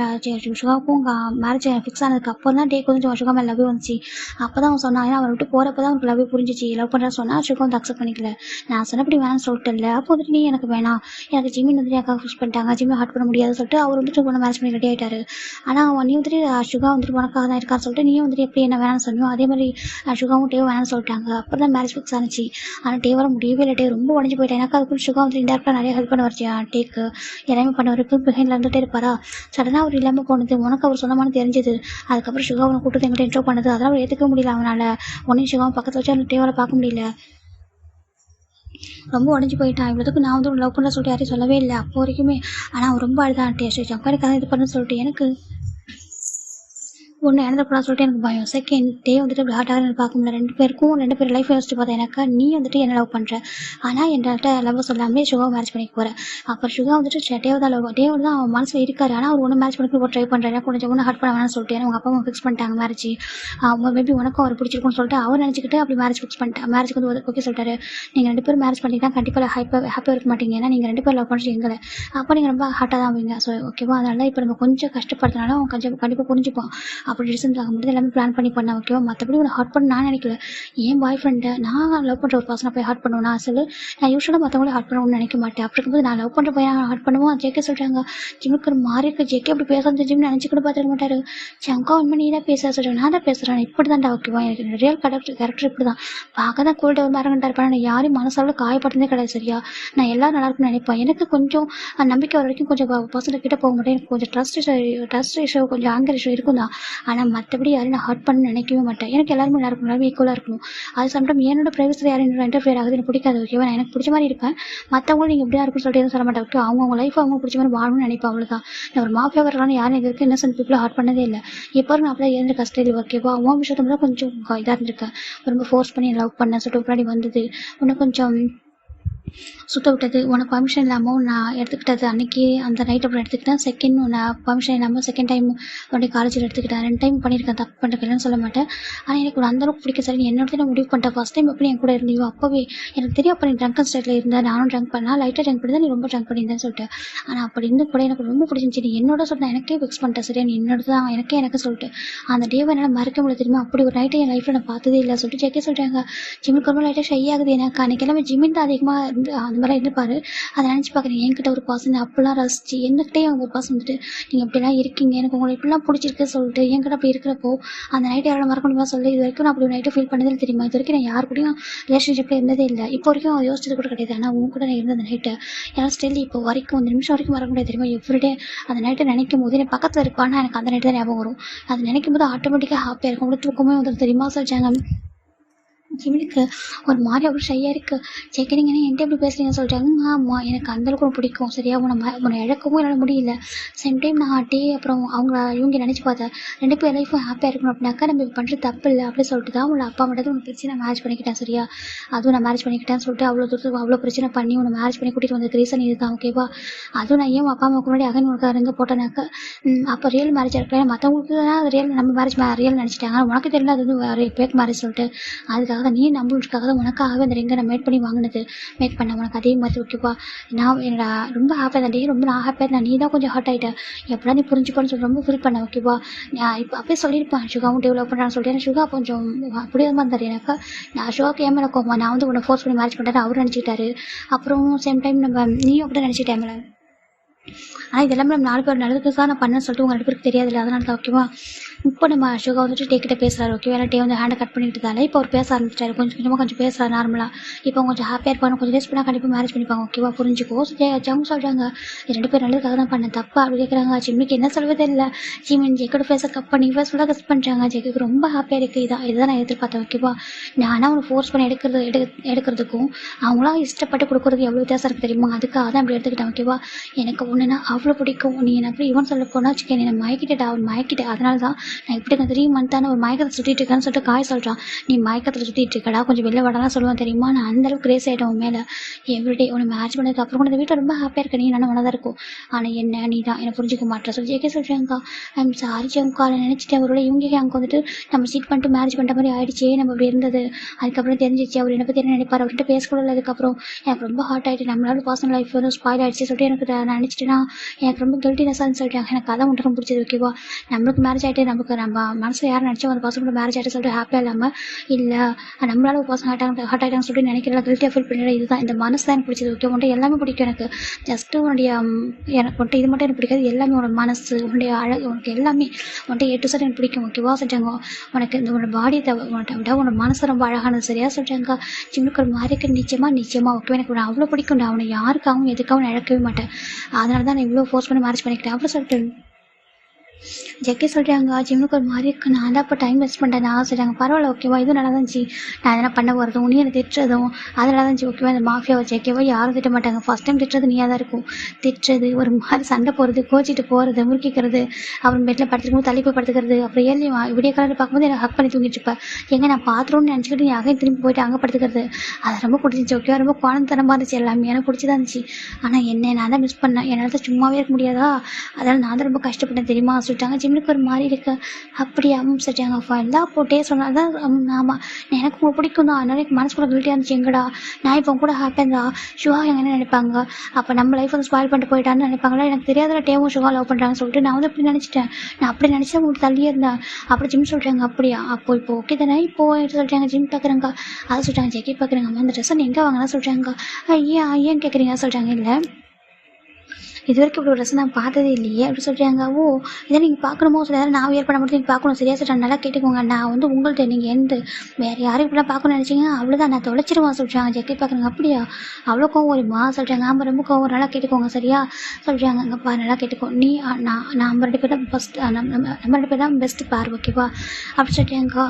சுகாவுக்கும் மேரேஜ் ஃபிக்ஸ் ஆனதுக்கு அப்புறம் தான் டே கொஞ்சம் சுகா மேலே லவ் வந்துச்சு. அப்போ தான் அவன் சொன்னான், ஏன்னா அவன் விட்டு போகிறப்ப தான் அவனுக்கு லவ் புரிஞ்சிச்சு, லவ் பண்ணுறா சொன்னால் சுகா வந்து அக்செப்ட் பண்ணிக்கல, நான் சொன்னபடி வேணாம்னு சொல்லிட்டு இல்லை, அப்போ வந்துட்டு நீ எனக்கு வேணாம், எனக்கு ஜிம்மின் வந்துட்டு எனக்காக ஃபிக்ஸ் பண்ணிட்டாங்க, ஜிம்மில் ஹார்ட் பண்ண முடியாது சொல்லிட்டு அவர் வந்துட்டு உன்னை மேரேஜ் பண்ணி ரெடி ஆகிட்டாரு. ஆனால் அவன் நீ வந்துட்டு சுகா வந்துட்டு உனக்காக தான் இருக்கான்னு சொல்லிட்டு நீ வந்துட்டு எப்படி என்ன வேணாம்னு சொன்னியோ அதே மாதிரி சுகாவும் டேவும் வேணாம்னு சொல்லிட்டாங்க. அப்புறம் தான் மேரேஜ் ஃபிக்ஸ் ஆனிச்சு. ஆனால் டே வர முடியவே இல்லை, டே ரொம்ப உடஞ்சி போயிட்டேன். எனக்கு அதுக்குள்ள சுகா வந்து இன்டெரக்டாக நிறைய ஹெல்ப் பண்ண வச்சு டேக்கு எல்லாமே பண்ண ஒரு பிஹைண்டில் இருந்துகிட்டே இருப்பாரா. சடனாக அவர் இல்லாமல் போனது, உனக்கு அவர் சொந்தமான தெரிஞ்சது, அதுக்கப்புறம் சுகா அவனை கூப்பிட்டு எங்கிட்ட இன்ட்ரோ பண்ணது, அதெல்லாம் அவர் ஏற்றுக்க முடியல, அவனால் உன்னையும் சுகாவும் பக்கத்தில் வச்சு அந்த டேவால் பார்க்க முடியல, ரொம்ப உடஞ்சி போயிட்டான். இவ்வளோத்துக்கு நான் வந்து லவ் பண்ண சொல்லிட்டு யாரையும் சொல்லவே இல்லை அப்போ வரைக்குமே. ஆனால் அவன் ரொம்ப அழுதான், டேஸ்ட் ஜப்பானுக்காக இது பண்ணு சொல்லிட்டு எனக்கு ஒன்று இறந்துக்கூடாது சொல்லிட்டு எனக்கு பயம். செகண்ட் டே வந்துட்டு இப்படி ஹார்ட் ஆகுதுன்னு பார்க்க முடியல, ரெண்டு பேர் லைஃப் யோசிச்சு பார்த்தேன். எனக்கா நீ வந்துட்டு என்ன லவ் பண்ணுற, ஆனால் என்கிட்ட லவ் சொல்லாமலே சுகா மேரேஜ் பண்ணிக்க போகிறேன். அப்புறம் சுகா வந்துட்டு டேவை தான் லவ், டேவை தான் அவன் மனசில் இருக்காரு, ஆனால் அவர் ஒன்று மேரேஜ் பண்ணிக்க ட்ரை பண்ணுறேன், எனக்கு கொஞ்சம் ஒன்று ஹார்ட் பண்ண வேணாம்னு சொல்லிட்டு அவங்க அப்பா அம்மா ஃபிக்ஸ் பண்ணிட்டாங்க மேரேஜ், மேபி உனக்கும் அவர் பிடிச்சிருக்குன்னு சொல்லிட்டு அவர் நினச்சிக்கிட்டு அப்படி மேரேஜ் ஃபிக்ஸ் பண்ணிட்டேன். மேரேஜ்க்கு வந்து ஓகே சொல்லிட்டாரு. நீங்கள் ரெண்டு பேரும் மேரேஜ் பண்ணிங்கன்னா கண்டிப்பாக ஹாப்பியாக இருக்க மாட்டீங்க, ஏன்னா நீங்கள் ரெண்டு பேர் லவ் பண்ணிட்டு எங்களை, அப்போ நீங்கள் ரொம்ப ஹார்ட்டாக தான் ஆவீங்க. ஸோ ஓகேவா, அதனால இப்போ நம்ம கொஞ்சம் கஷ்டப்படுறதுனால அவன் கொஞ்சம் கண்டிப்பாக புரிஞ்சுப்பான். அப்படி டிசைன் ஆக முடியாது, எல்லாமே பிளான் பண்ணி பண்ணேன், ஓகேவா. மற்றபடி உன்னை ஹார்ட் பண்ண நான் நினைக்கல, என் பாய் ஃப்ரெண்டை நான் லவ் பண்ணுற ஒரு பர்சனை போய் ஹார்ட் பண்ணுவேன் நான் சொல்லு, நான் யூஸ்வலாக மற்றவங்களே ஹார்ட் பண்ணணும்னு நினைக்க மாட்டேன். அப்படி இருக்கும்போது நான் லவ் பண்ணுற பையன் ஹார்ட் பண்ணுவோம். ஜேக்கே சொல்கிறாங்க, ஜிம்முக்கு ஒரு மாதிரி இருக்கு, ஜேக்கே அப்படி பேச ஜிம்னு நினச்சி கூட பார்த்துக்க மாட்டாரு. சங்கா உண்மை நீ தான் பேச சொல்கிறேன், நான் தான் பேசுகிறேன், இப்படி தான்டா, ஓகேவா, எனக்கு ரியல் கேரக்டர் இப்படி தான், பார்க்க தான் கூல்ட ஒரு மரங்கண்டா இருப்பேன், நான் யாரையும் மனசாவில் காயப்பட்டதே கிடையாது. சரியா, நான் எல்லாம் நல்லா இருக்குன்னு நினைப்பேன், எனக்கு கொஞ்சம் நம்பிக்கை வர வரைக்கும் கொஞ்சம் பர்சன் கிட்ட போக மாட்டேன், எனக்கு கொஞ்சம் ட்ரஸ்ட் இஷ்யூ கொஞ்சம் ஆங்கர் இஷ்யூ இருக்கும் தான், ஆனால் மற்றபடி யாரையும் நான் ஹர்ட் பண்ண நினைக்கவே மாட்டேன். எனக்கு எல்லாருமே நல்லா இருக்கணும், எல்லாருமே ஈக்குவலாக இருக்கணும். அது சம்டைம் என்னோட ப்ரைவசியில் யாரும் என்னோட இன்டர்ஃபியர் ஆகுது எனக்கு பிடிக்காது, ஓகேவா. நான் எனக்கு பிடிச்ச மாதிரி இருப்பேன், மற்றவங்களும் நீங்கள் எப்படியா இருக்குன்னு சொல்லிட்டு எதுவும் சொல்ல மாட்டேன், ஓகே. அவங்க லைஃப் அவங்க பிடிச்ச மாதிரி வாழணும்னு நினைப்பேன், அவ்வளோதான். நான் ஒரு மாஃபியா வரலான்னு யாரும் இது வரைக்கும் இன்னசென்ட் பீப்புளை ஹார்ட் பண்ணதே இல்லை. இப்போ நான் அப்படியே இருந்து கஷ்டம், ஓகேவா. உன் விஷயத்த மட்டும் கொஞ்சம் இதாக இருந்திருக்கேன், ரொம்ப ஃபோர்ஸ் பண்ணி லவ் பண்ண சொல்லிட்டு முன்னாடி வந்தது இன்னும் கொஞ்சம் சுத்த விட்டது. உனக்கு பர்மிஷன் இல்லாம நான் எடுத்துக்கிட்டது அன்னைக்கு அந்த நைட் அப்புறம் எடுத்துக்கிட்டேன். செகண்ட் நான் பர்மிஷன் இல்லாமல் செகண்ட் டைம் மறுபடியும் காலேஜில் எடுத்துக்கிட்டேன். 2 டைம் பண்ணியிருக்கேன். தப்பு பண்ணிருக்கேன்னு சொல்ல மாட்டேன். ஆனால் எனக்கு ஒரு அந்தளவுக்கு பிடிக்க சரி, நீ என்னோட நான் முடிவு பண்ணிட்டேன். ஃபஸ்ட் டைம் எப்படி என் கூட இருந்தியோ அப்போவே எனக்கு தெரியும். அப்போ நீ ட்ரங்க் ஸ்டேட்டில் இருந்தேன். நானும் ட்ரங்க் பண்ணேன். லைட்டாக ட்ரங்க் பண்ணி தான் நீ ரொம்ப ட்ரங்க் பண்ணியிருந்தேன்னு சொல்லிட்டு. ஆனால் அப்படி இருந்து கூட எனக்கு ரொம்ப பிடிச்சிருந்துச்சி. நீ என்னோட சொல்லிட்டு எனக்கே ஃபிக்ஸ் பண்ணிட்டேன். சரியா, நீ என்னோட தான் எனக்கு சொல்லிட்டு அந்த டேவை என்னால் மறக்க முடியல தெரியுமா. அப்படி ஒரு நைட்டை என் லைஃப்பில் நான் பார்த்ததே இல்லை சொல்லிட்டு ஜெக்கே சொல்லிட்டாங்க. ஜிம்முக்கு ரொம்ப லைட்டாக ஷை ஆகுது எனக்கு. அன்றைக்கி எல்லாமே ஜிம்மின் தான் அதிகமாக இருந்து அந்த மாதிரிலாம் இருந்துப்பாரு. அதை நினச்சி பார்க்குறேன். என்கிட்ட ஒரு பர்சன் அப்படிலாம் ரசிச்சு என்கிட்டே அவங்க ஒரு பர்சன் வந்துட்டு நீங்கள் இப்படிலாம் இருக்கீங்க, எனக்கு உங்களை இப்படிலாம் பிடிச்சிருக்கு சொல்லிட்டு என்கிட்ட அப்படி இருக்கிறப்போ அந்த நைட்டு யாரால மறக்க முடியுமா சொல்லி. இது வரைக்கும் நான் அப்படி ஒரு நைட்டு ஃபீல் பண்ணதே தெரியுமா. இது வரைக்கும் நான் யார் கூடயும் ரிலேஷன்ஷிப்பில் இருந்ததே இல்லை. இப்போ வரைக்கும் யோசிச்சது கூட கிடையாது. ஆனால் உங்க கூட நான் இருந்த அந்த நைட்டை ஏன்னா ஸ்டில் இப்போ வரைக்கும் அந்த நிமிஷம் வரைக்கும் மறக்க முடியாது தெரியுமா. எவ்ரிடே அந்த நைட்டை நினைக்கும் போது எனக்கு பக்கத்தில் இருப்பான்னா எனக்கு அந்த நைட்டு தான் ஞாபகம் வரும். அது நினைக்கும் போது ஆட்டோமேட்டிக்காக ஹாப்பியாக இருக்கும். உங்களுக்கு தூக்கமே வந்துடும் தெரியுமா சொல்லிட்டாங்க. ஜிமினுக்கு ஒரு மாதிரி அவ்வளோ ஷையாக இருக்குது. சேர்க்குறீங்கன்னா என்கிட்ட எப்படி பேசுகிறீங்க சொல்லிட்டாங்க. ஆமாம், எனக்கு அந்தளவுக்கு ஒரு பிடிக்கும். சரியா, உன்னை இழக்கவும் என்னால் முடியல. சேம் டைம் நான் அப்புறம் அவங்கள இவங்க நினச்சி பார்த்தேன். 2 பேர் லைஃப்பும் ஹாப்பியாக இருக்கணும் அப்படின்னாக்கா நம்ம இப்போ பண்ணுறது தப்பு இல்லை அப்படின்னு சொல்லிட்டு தான் உங்களை அப்பா மட்டும் உனக்கு பிரச்சனை நான் மேரேஜ் பண்ணிக்கிட்டேன். சரியா, அதுவும் நான் மேரேஜ் பண்ணிக்கிட்டேன்னு சொல்லிட்டு அவ்வளோ தூரத்துக்கு அவ்வளோ பிரச்சனை பண்ணி உன்னை மேரேஜ் பண்ணி கூட்டிகிட்டு வந்ததுக்கு ரீசன் இது தான். ஓகேவா, அதுவும் நான் ஏன் அப்பா அம்மாவுக்கு முன்னாடி அகன் உனக்கு அருங்க போட்டேனாக்கா அப்போ ரியல் மேரேஜ் இருக்கலாம். மற்றவங்களுக்கு தான் அது ரியல், நம்ம மேரேஜ் ரியல் நினச்சிட்டாங்க. உனக்கு தெரியல அது வந்து வேறு பேக் மேரேஜ் சொல்லிட்டு. அதுக்காக நீ நம்பளுக்காக தான் உனக்காகவே அந்த ரிங்கை நான் மேட் பண்ணி வாங்கினது. மேக் பண்ண உனக்கு அதே மாதிரி. ஓகேவா, நான் என்னோட ரொம்ப ஹாப்பியாக தான் ரொம்ப நான் ஹாப்பியாக இருந்தேன். நீ தான் கொஞ்சம் ஹார்ட் ஆகிட்டேன். எப்படா நீ புரிஞ்சுப்பான்னு சொல்லி ரொம்ப ஃபீல் பண்ணேன். ஓகேவா, நான் இப்போ அப்படியே சொல்லியிருப்பேன் சுகாவும் டெவலப் பண்ணுறான்னு சொல்லிட்டு. எனக்கு சுகா கொஞ்சம் அப்படியே தான் இருந்தார். எனக்கு நான் சுகாவுக்கு ஏன் மேலே கோமா, நான் வந்து உன்னை ஃபோர்ஸ் பண்ணி மேரேஜ் பண்ணுறேன் அவர் நினச்சிக்கிட்டாரு. அப்புறம் சேம் டைம் நம்ம நீயும் அப்படி நினச்சிட்டேன் மேலே. ஆனால் இதெல்லாமே நம்ம 4 பேர் நல்லதுக்கு தான் நான் பண்ணேன்னு சொல்லிட்டு உங்கள் 2 பேருக்கு தெரியாதுல்ல, அதனால தான். ஓகேவா, இப்போ நம்ம அசோகா வந்துட்டு டேக்கிட்ட பேசுகிறாரு. ஓகேவா, டே வந்து ஹேண்டை கட் பண்ணிக்கிட்டதால இப்போ அவர் பேச ஆரம்பிச்சிட்டாரு. கொஞ்சம் பேசுகிறாரு நார்மலாக. இப்போ கொஞ்சம் ஹாப்பியாக இருப்பாங்க. கொஞ்சம் டேஸ் பண்ணால் கண்டிப்பாக மேரேஜ் பண்ணிப்பாங்க. ஓகேவா, புரிஞ்சுக்கோ. ஜாங்க சொல்கிறாங்க 2 பேர் நல்லதுக்காக தான் பண்ணேன். தப்பா அப்படி கேட்குறாங்க. ஜிம்மிக்கு என்ன சொல்வதே இல்லை. ஜிமின் ஜெக்கோட ஃபேஸை கட் பண்ணி ஃபேஸ்ஃபுல்லாக கட் பண்ணுறாங்க. ஜெக்கு ரொம்ப ஹாப்பியாக இருக்குது. இதுதான் நான் எதிர்பார்த்தேன். ஓகேவா, நானாக அவனை ஃபோர்ஸ் பண்ணி எடுக்கிறதுக்கும் அவங்களாம் இஷ்டப்பட்டு கொடுக்குறதுக்கு எவ்வளோ வித்தியாசம் இருக்குது தெரியுமா. அதுக்காக தான் அப்படி எடுத்துக்கிட்டேன். ஓகேவா, எனக்கு ஒன்றுனா அவ்வளோ பிடிக்கும். நீ என்ன அப்படி இவன் சொல்ல போனால் வச்சுக்கேன், நீ மயக்கிட்டா அவன் மயக்கிட்டேன். அதனால தான் நான் இப்படி நான் 3 மந்த்தான ஒரு மயக்கத்தை சுற்றிட்டு இருக்கேன்னு சொல்லிட்டு காய் சொல்கிறான். நீ மயக்கத்தில் சுற்றிட்டு இருக்கடா, கொஞ்சம் வெளில வடலாம் சொல்லுவான் தெரியுமா. நான் அந்தளவுக்கு கிரேஸ் ஆகிட்டேன் உன் மேலே. எவ்ரிடே உன்னை மேரேஜ் பண்ணதுக்கு அப்புறம் கூட இந்த வீட்டில் ரொம்ப ஹாப்பியாக இருக்க. நீ நான் ஒன்றா தான் இருக்கும். ஆனால் என்ன நீ தான் என்னை புரிஞ்சிக்க மாட்டேன் சொல்லி ஜேகே சொல்கிறாங்கக்கா. ஐம் சாரி ஜம்கா, நான் நினச்சிட்டேன் அவரோட இவங்க அங்கே வந்துட்டு நம்ம சீட் பண்ணிட்டு மேரேஜ் பண்ணுற மாதிரி ஆகிடுச்சே, நம்ம அப்படி இருந்தது. அதுக்கப்புறம் தெரிஞ்சிச்சு அவர் என்னை பற்றி என்ன நினைப்பார். அவர்கிட்ட பேசக்கூடாது. அதுக்கப்புறம் எனக்கு ரொம்ப ஹார்ட் ஆகிட்டு நம்மளால பர்சனல் லைஃப் வந்து ஸ்பாயில் ஆகிடுச்சு சொல்லிட்டு எனக்கு நான் நினச்சிட்டேன்னா எனக்கு ரொம்ப கில்ட்டினஸ்ஸாக சொல்லிட்டாங்க. எனக்கு அதான் ஒன்றும் பிடிச்சது. ஓகேவா, நம்மளுக்கு மேரேஜ் ஆகிட்டு நம்ம மனசில் யார் நினச்சோம் அந்த பசங்களோட மேரேஜ் ஆகிட்டு சொல்லிட்டு ஹாப்பியாக இல்லாமல் இல்லை நம்மளால ஒரு பசங்க ஹார்ட் ஆகிட்டாங்கன்னு சொல்லிட்டு நினைக்கிறேன். கில்ட்டியாக ஃபீல் பண்ணிடுறேன். இதுதான் இந்த மனசு தான் எனக்கு பிடிச்சது. ஓகே, உன்ட்டு எல்லாமே பிடிக்கும் எனக்கு. ஜஸ்ட்டு உன்னுடைய எனக்கு வந்துட்டு இது மட்டும் எனக்கு பிடிக்காது. எல்லாமே உன்னோட மனசு, உன்னுடைய அழகு, உனக்கு எல்லாமே வந்துட்டு A to Z எனக்கு பிடிக்கும். ஓகேவா சொல்லிட்டாங்க. உனக்கு இந்த உன்னோட பாடி உன்னை விட உன்னோட மனசு ரொம்ப அழகானது. சரியா சொல்லிட்டாங்க. சின்னுக்கு ஒரு மாதிரி இருக்கு. நிச்சயமாக ஓகே, எனக்கு உன்னை அவ்வளோ பிடிக்கும். அவனை யாருக்காகவும் எதுக்காகவும் இழக்கவே மாட்டேன். அதனால தான் நான் இவ்வளோ ஃபோர்ஸ் பண்ணி மேரேஜ் பண்ணிக்கிட்டேன் அவ்வளோ சொல்லிட்டு ஜெக்கே சொல்கிறாங்க. ஜிம்னுக்கு ஒரு மாதிரி இருக்கு. நான் தான் இப்போ டைம் வேஸ்ட் பண்ணிட்டேன். நான் சொல்கிறாங்க பரவாயில்ல ஓகேவா, இதுவும் நல்லா தான் இருந்துச்சு. நான் எதனா பண்ண போகிறதும் நீ எனக்கு திட்டுறதும் அது நல்லா தான் இருந்துச்சு. ஓகேவா, இந்த மாஃபியாவை ஜெக்கேவா யாரும் திட்ட மாட்டாங்க. ஃபஸ்ட் டைம் திட்டுறது நீயாக தான் இருக்கும். திட்டுறது ஒரு மாதிரி சண்டை போகிறது, கோச்சிட்டு போகிறது, முறுக்கிக்கிறது, அப்புறம் பெட்டில் படுத்துக்கும் தள்ளி போய் படுத்துக்கிறது. அப்புறம் ஏழு விடிய காலையில் பார்க்கும்போது எனக்கு ஹக் பண்ணி தூங்கிட்டு இருப்பேன். எங்கே நான் பாத்ரூம்னு நினச்சிக்கிட்டு நீ அகையும் திரும்பி போயிட்டு அங்கே படுத்துக்கிறது. அது ரொம்ப பிடிச்சிருந்துச்சு. ஓகேவா, ரொம்ப குழந்தனமாக இருந்துச்சு. எல்லாமே எனக்கு பிடிச்சிதான் இருந்துச்சு. ஆனால் என்ன நான் தான் மிஸ் பண்ணேன். என்னால் தான் சும்மாவே இருக்க முடியாதா, அதனால் நான் தான் ரொம்ப கஷ்டப்பட்டேன் தெரியுமா சொல்லிட்டாங்க. ஜிம்னுக்கு ஒரு மாதிரி இருக்கு. அப்படியே சொல்லிட்டாங்க. ஃபைல்லாம் போட்டே சொன்னால் தான் ஆமாம் எனக்கு உங்களுக்கு பிடிக்கும் தான். அதனால எனக்கு மனசு கூட கில்ட்டியாக இருந்துச்சு. எங்கடா நான் இப்போ கூட ஹாப்பியாக இருந்தா ஷுவா எங்கே நினைப்பாங்க, அப்போ நம்ம லைஃப் வந்து ஸ்பாயில் பண்ணிட்டு போயிட்டான்னு நினைப்பாங்களா. எனக்கு தெரியாத டேமும் ஷுவா லவ் பண்ணுறாங்கன்னு சொல்லிட்டு நான் வந்து அப்படி நினச்சிட்டேன். நான் அப்படி நினச்சா உங்களுக்கு தள்ளியே இருந்தேன். அப்படி ஜிம் சொல்கிறாங்க. அப்படியா அப்போ இப்போ ஓகே தானே இப்போ சொல்கிறாங்க. ஜிம் பார்க்குறாங்க. அதை சொல்லிட்டாங்க. ஜெக்கி பார்க்குறாங்க. அம்மா அந்த ட்ரெஸ்ஸை எங்கே வாங்கினா சொல்கிறாங்க. ஏன் கேட்குறீங்க சொல்கிறாங்க. இல்லை இது வரைக்கும் இப்படி ஒரு ட்ரெஸ் நான் பார்த்ததே இல்லையே அப்படி சொல்கிறாங்க. ஓ இதை நீங்கள் பார்க்கணுமோ சொல்ல நான் வியர் பண்ண மட்டும் நீங்கள் பார்க்கணும். சரியா சொல்கிறேன். நல்லா கேட்டுக்கோங்க. நான் வந்து உங்கள்கிட்ட நீங்கள் எந்த வேறு யாரும் இப்படிலாம் பார்க்கணும்னு நினச்சிங்க அவ்வளோதான் நான் தொலைச்சிருவான் சொல்கிறாங்க. ஜெக்கி பார்க்குறாங்க. அப்படியா அவ்வளோ கோவம் வருமா சொல்கிறாங்க. ஆமாம் ரொம்ப கோவம். நல்லா கேட்டுக்கோங்க சரியா சொல்கிறாங்க. அங்கேப்பா நல்லா கேட்டுக்கோ நீ நம்ம 2 பேர் தான் ஃபஸ்ட் நம்ம 2 பேர் தான் பெஸ்ட்டு பார் ஓகேவா அப்படி சொல்லிட்டாங்க.